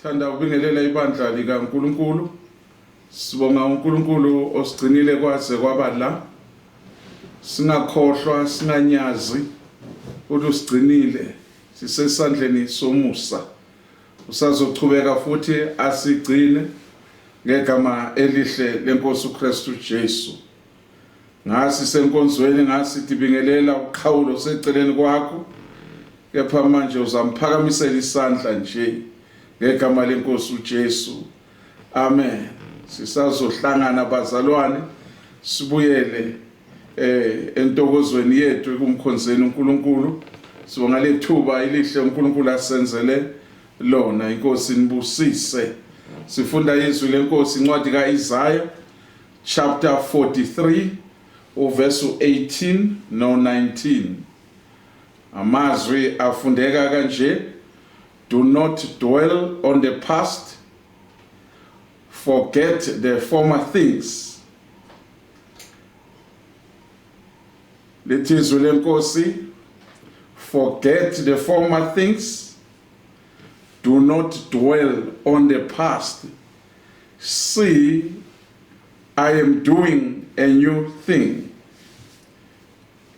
Thanda ukubingelela ibandla likaNkulunkulu. Sibonga uNkulunkulu osigcinile kwaze kwaba la. Singakhohlwa, singanyazi usigcinile. Sisesandleni somusa. Usazochubeka futhi asigcine ngegama elihle lenkosi uKristu Jesu. Ngasi senkonzweni ngasi dibingelela uqhawulo seceleni kwakho. Kepha manje uzamphakamisela isandla nje ngegama lenkosi uJesu. Amen. Sisazohlangana bazalwane sibuyele entokozweni yethu kumkhonzeni uNkulunkulu. Sibonga lethuba elihle uNkulunkulu asenzele lona. Inkosi nibusise. Sifunda izwi lenkosi incwadi kaIsaiah chapter 43 verse 18 no 19. Amazwi afundeka kanje: do not dwell on the past, forget the former things. Lithizwe lenkosi, forget the former things, do not dwell on the past. See, I am doing a new thing.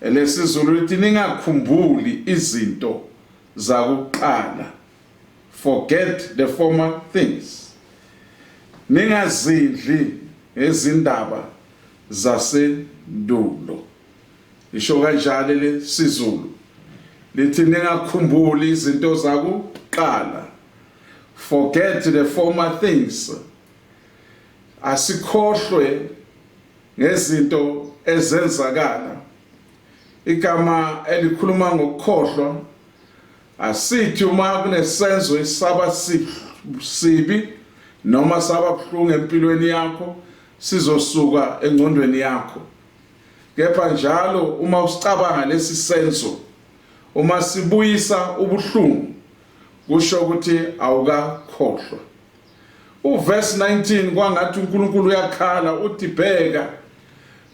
Lesizulu lithi ningakhumbuli izinto zakuqala. Forget the former things. Ningazidli ezindaba zasendulo. Isho kanjalo lesizulu lithi ningakhumbuli izinto zakuqala. Forget the former things. Asikhohlwe ngezinto ezenzakala. Igama elikhuluma ngokukhohlwa asithi uma kunesenzo esaba sibi noma saba buhlungu empilweni yakho sizosuka engqondweni yakho. Kepha njalo uma usicabanga lesi senzo, uma sibuyisa ubuhlungu, kusho ukuthi awukakhohlwa. Uverse 19 kwangathi uNkulunkulu uyakhala uthi bheka,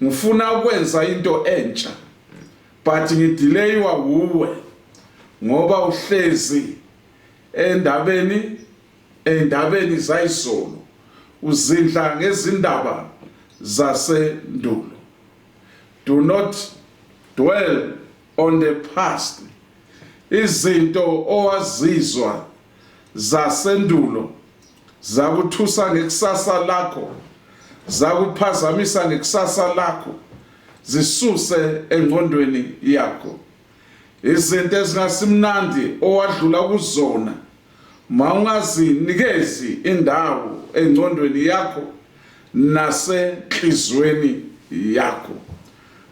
ngifuna ukwenza into entsha, but ngidileyiwa wuwe ngoba uhlezi endabeni zayizolo, uzindla ngezindaba zasendulo. Do not dwell on the past. Izinto owazizwa zasendulo zakuthusa ngekusasa lakho, zakuphazamisa ngekusasa lakho, zisuse engqondweni yakho. Izinto ezingasimnandi owadlula kuzona, mawungazinikezi indawo engqondweni yakho nasenhlizweni yakho.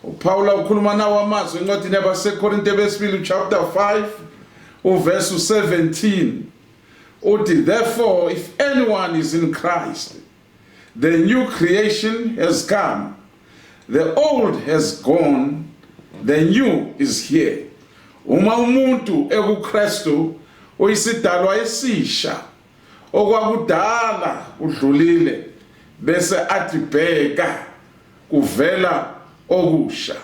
uPaul ukhuluma nawo amazwi encwadini yabaseKorinte besibili chapter 5 verse 17. Uthi therefore if anyone is in Christ, the new creation has come. The old has gone, the new is here. Uma umuntu ekuKristu uyisidalwa esisha, okwakudala udlulile, bese athi bheka kuvela okusha.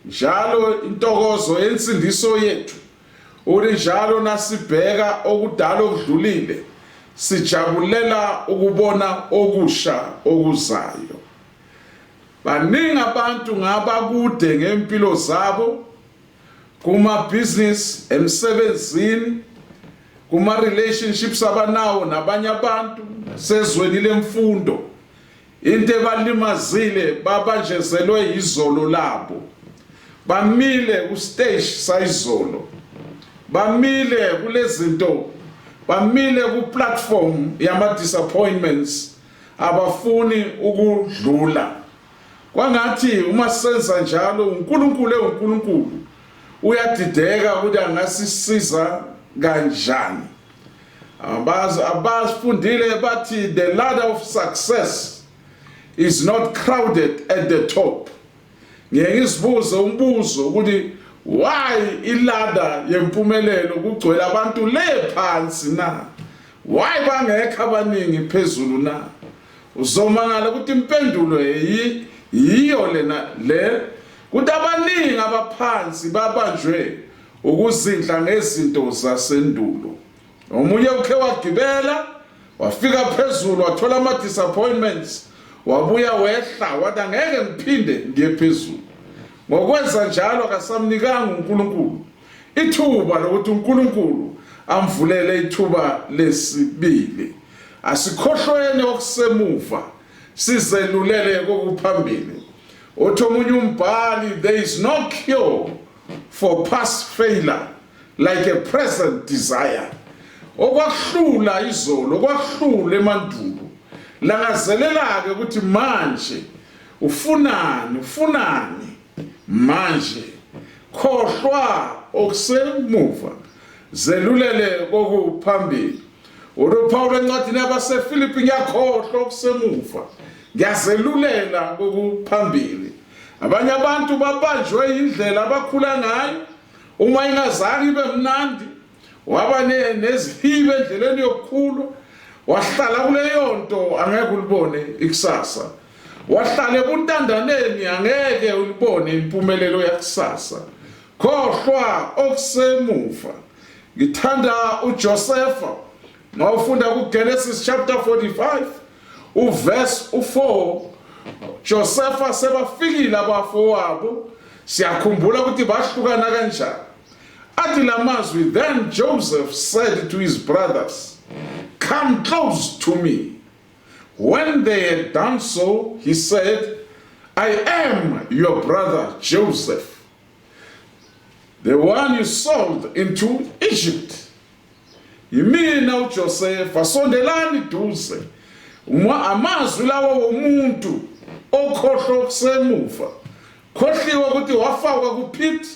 Njalo intokozo yensindiso yethu uri njalo nasibheka okudala okudlulile, sijabulela ukubona okusha okuzayo. Baningi abantu ngabakude ngempilo zabo, kuma business, emsebenzini, kuma relationships abanawo nabanye abantu, sezweni lemfundo. Into ebalimazile babanjezelwe izolo labo. Bamile ku stage sayizolo. Bamile kulezinto. Bamile ku platform yama disappointments abafuni ukudlula. Kwangathi uma senza njalo uNkulunkulu uyadideka ukuthi angasisiza kanjani. Abasifundile bathi the ladder of success is not crowded at the top. Ngeke isibuze umbuzo ukuthi why iladder yempumelelo kugcwele abantu le phansi na? Why bangekho abaningi phezulu na? Uzomangala ukuthi impendulo yiyo lena le kuthi abaningi abaphansi babanjwe ukuzindla ngezinto zasendulo. Omunye ukhe wagibela wafika phezulu wathola ama disappointments wabuya wehla wathi angeke ngiphinde ngiye phezulu. Ngokwenza njalo akasamnikanga uNkulunkulu ithuba lokuthi uNkulunkulu amvulele ithuba lesibili. Asikhohlweni okusemuva sizelulele kokuphambili. Uthi omunye umbhali, there is no cure for past failure like a present desire. Okwahlula izolo, okwahlula emandulo, langazelela-ke ukuthi manje ufunani manje. Khohlwa okusemuva zelulele kokuphambili. UPawulu encwadini yabaseFilipi ngiyakhohlwa okusemuva ngiyazelulela kokuphambili. Abanye abantu babanjwe indlela abakhula ngayo, uma ingazange ibe mnandi waba nezihibe endleleni yokukhula, wahlala kuleyo nto angeke ulibone ikusasa. Wahlala ebuntandaneni angeke ulibone impumelelo yakusasa. Khohlwa okusemuva. Ngithanda uJosefa. Nawufunda kuGenesis chapter 45 uverse 4, Josefa sebafikile abafowabo, siyakhumbula ukuthi bahlukana kanjani. Athi lamazwi, then Joseph said to his brothers, come close to me. When they had done so, he said, I am your brother Joseph, the one you sold into Egypt. Yimina uJosefa, sondelani duze. Amazwi lawo womuntu okhohlwa okusemuva. Khohliwe ukuthi wafakwa kupit,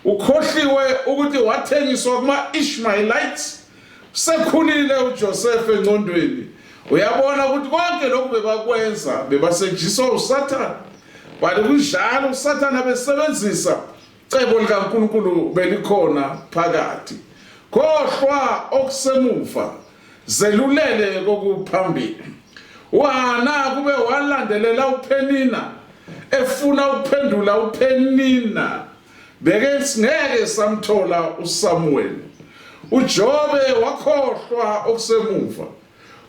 ukhohliwe ukuthi wathengiswa kuma-Ishmaelites. Sekhulile uJosefa engqondweni. Uyabona ukuthi konke lokhu bebakwenza bebasejiswa uSathane. But kunjalo uSathane abesebenzisa cebo likaNkulunkulu belikhona phakathi. Khohlwa okusemuva zelulele kokuphambili. Wana kube walandelela uPenina efuna ukuphendula uPenina, beke singeke samthola uSamuel. uJobe wakhohlwa okusemuva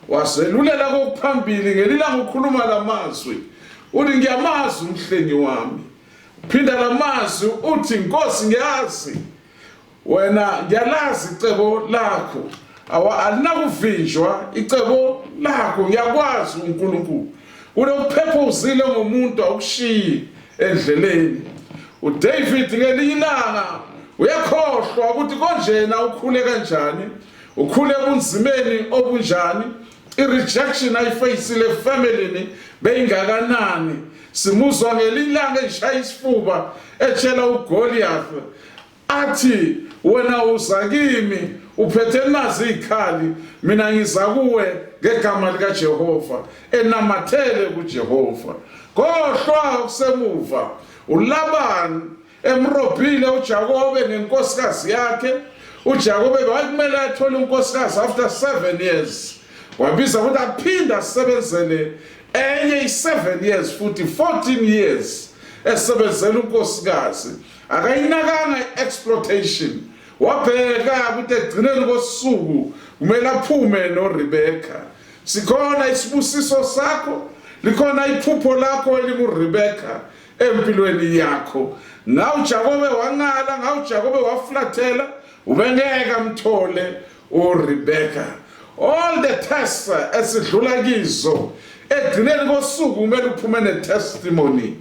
waselulela kokuphambili ngelilanga ukhuluma lamazwi. Uthi ngiyamazi umhlengi wami. Phinda lamazwi uthi Nkosi ngiyazi wena, ngiyalazi icebo lakho, alinakuvinjwa icebo lakho, ngiyakwazi uNkulunkulu. Unokuphephuzile ngomuntu awukushiyi endleleni. uDavid ngelilanga uyakhohlwa ukuthi konjena ukhule kanjani, ukhule ebunzimeni obunjani, i-rejection ayifacile efamilini beyingakanani. Simuzwa ngelilanga eshaya isifuba etshela uGoliath athi wena uza kimi uphethe nazi ikhali, mina ngiza kuwe ngegama likaJehova, enamathele kuJehova. Khohlwa okusemuva uLabani emrobhile uJakobe nenkosikazi yakhe. uJakobe wakumele athole unkosikazi after 7 years. Wabiza ukuthi aphinda asebenzele enye 7 years futhi 14 years esebenzela unkosikazi. Akayinakanga exploitation. Wabheka ukuthi egcineni kosuku kumele aphume noRebecca. Sikhona isibusiso sakho, likhona iphupho lakho elinguRebecca empilweni yakho. NgawuJakobe wangala, ngawuJakobe waflathela, ubengeka mthole uRebecca. All the tests esidlula kizo egcineni kosuku kumele uphume netestimony.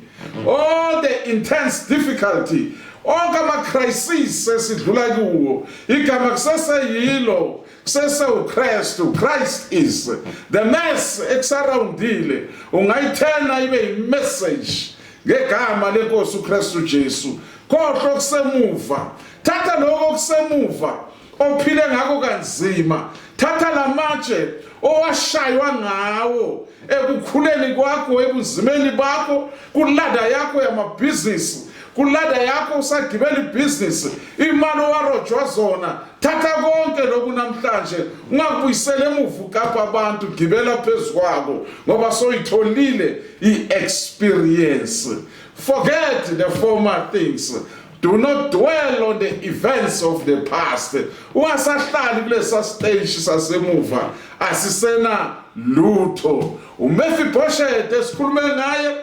All the intense difficulty, onke ama-crisis esidlula kuwo, igama kuseseyilo, kusesewuKristu. Christ is the mess ekusarroundile. Ungayithena ibe yi-message ngegama lenkosi uKristu Jesu. Khohlwa okusemuva, thatha lokho okusemuva ophile ngako kanzima, thatha lamatshe owashaywa ngawo ekukhuleni kwakho, ebunzimeni bakho, kulada yakho yamabhizinisi, kulada yakho usagibela ibhizinisi, imali owarojwa zona. Thatha konke lokhu namhlanje ungakubuyisele emuva kapha abantu, gibela phezu kwako ngoba soyitholile i-experience. Forget the former things. Do not dwell on the events of the past. Ungasahlali kulesa stage sasemuva. Asisena lutho. uMephibosheth esikhulume ngaye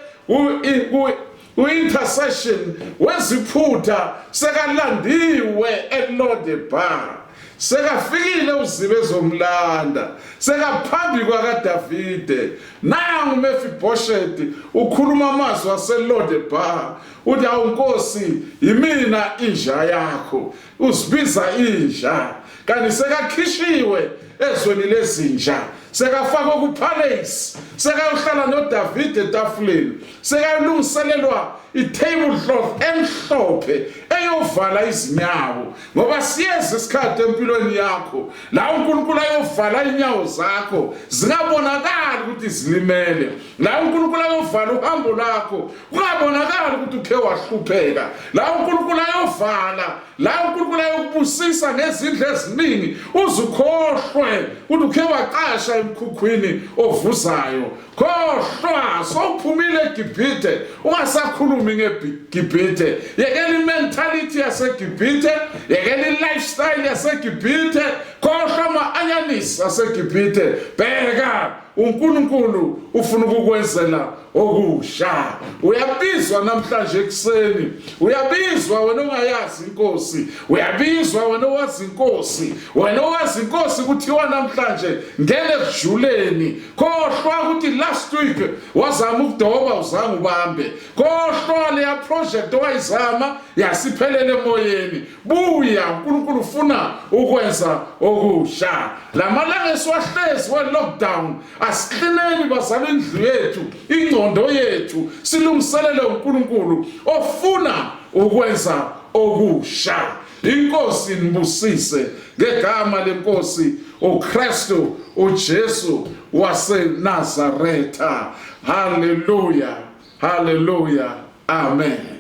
u-intercession weziphutha sekalandiwe eLodebar. Sekafikile uZibe zomlanda. Sekaphambi kwakaDavide. Nangu uMephibosheth ukhuluma amazwi aseLodebar. Uthi awunkosi yimina inja yakho. Uzibiza inja. Kanti sekakhishiwe ezweni lezinja. Sekafakwa kupalace. Sekayohlala noDavide etafuleni. Sekayilungiselelwa i-tablecloth emhlophe eyovala izinyawo. Ngoba siyeza isikhathi empilweni yakho la uNkulunkulu ayovala inyawo zakho zingabonakali ukuthi zilimele. La uNkulunkulu ayovala uhambo lakho kungabonakali ukuthi ukhe wahlupheka. La uNkulunkulu ayovala, la uNkulunkulu ayokubusisa ngezindlela eziningi uzukhohlwe ukuthi ukhe waqasha emkhukhwini ovuzayo. Khohlwa sowuphumile eGibhithe ungasakhulumi ngeGibhithe. Yekela imentality yaseGibhithe, yekela ilifestyle yaseGibhithe, khohlwa ama-anyanisi aseGibhithe. Bheka uNkulunkulu ufuna ukukwenzela okusha. Uyabizwa namhlanje ekuseni. Uyabizwa wena ongayazi inkosi. Uyabizwa wena owazi inkosi. Wena owazi inkosi kuthiwa namhlanje ngene ekujuleni. Khohlwa ukuthi last week wazama ukudoba uzange ubambe. Khohlwa leya project owayizama yasiphelele emoyeni. Buya uNkulunkulu ufuna ukwenza okusha. Lamalanga esiwahlezi we-lockdown asiqineni bazala indlu yethu, ingqondo yethu, silungiselele uNkulunkulu ofuna ukwenza okusha. Inkosi nibusise ngegama lenkosi uKristu uJesu waseNazaretha. Hallelujah, hallelujah, amen.